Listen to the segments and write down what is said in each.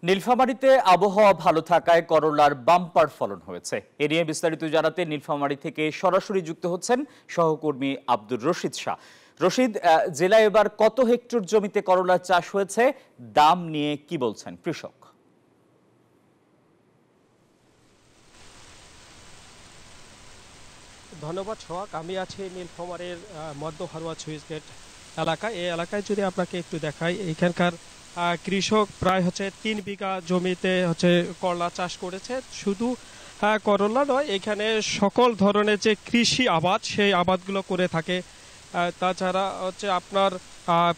নীলফামারীতে আবহাওয়া ভালো থাকায় করলার বাম্পার ফলন হয়েছে। এ নিয়ে বিস্তারিত জানাতে নীলফামারী থেকে সরাসরি যুক্ত হচ্ছেন সহকর্মী আব্দুর রশিদ শাহ। রশিদ, জেলায় এবার কত হেক্টর জমিতে করলা চাষ হয়েছে, দাম নিয়ে কি বলছেন কৃষক? ধন্যবাদ সোহাগ। আমি আছি নীলফামারীর মধ্য হারোয়া সুইচ গেট এলাকায়। এই এলাকায় যদি আপনাকে একটু দেখাই, এখানকার কৃষক প্রায় 3 বিঘা জমিতে করলা চাষ করেছে। শুধু করলা নয়, এখানে সকল ধরনের যে কৃষি আবাদ সেই আবাদগুলো করে থাকে। তাছাড়া আপনার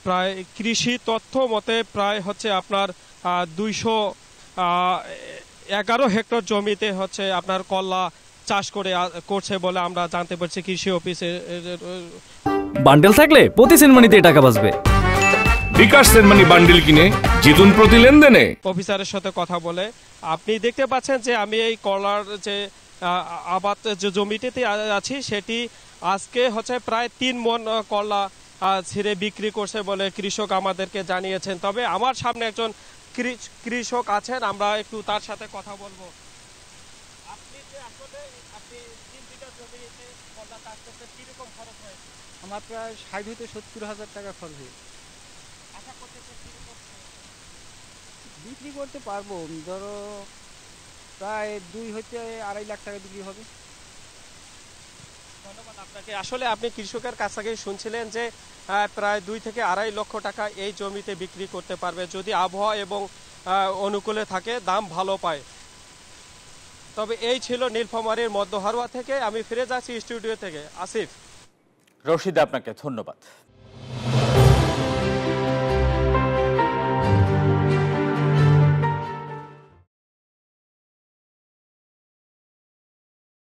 প্রায় কৃষি তথ্য মতে প্রায় আপনার 211 হেক্টর জমিতে আপনার করলা চাষ করছে বলে আমরা জানতে পারছি কৃষি অফিসে। বান্ডেল থাকলে প্রতি সেনমানিতে টাকা বাঁচবে। বিকাশ সেনমানি বান্ডেল কিনে জিতুন প্রতি লেনদেনে। অফিসারের সাথে কথা বলে আপনি দেখতে পাচ্ছেন যে আমি এই করলার যে আবাদ যে জমিটিতে আছি সেটি আজকে প্রায় 3 মণ করলা ছিঁড়ে বিক্রি করছে বলে কৃষক আমাদেরকে জানিয়েছেন। তবে আমার সামনে একজন কৃষক আছেন, আমরা একটু তার সাথে কথা বলবো। আমার প্রায় 60 হতে 70 হাজার টাকা খরচ হয়েছে। বিক্রি করতে পারবো, ধরো প্রায় 2 হতে 2.5 লাখ টাকা বিক্রি হবে। ধন্যবাদ আপনাকে। আসলে আপনি কৃষকের কাছ থেকে শুনছিলেন যে প্রায় 2 থেকে 2.5 লক্ষ টাকা এই জমিতে বিক্রি করতে পারবে যদি আবহাওয়া এবং অনুকূলে থাকে, দাম ভালো পায়। তবে এই ছিল নীলফামারীর মধ্য হারোয়া থেকে। আমি ফিরে যাচ্ছি স্টুডিও থেকে। আসিফ। রশিদ, আপনাকে ধন্যবাদ।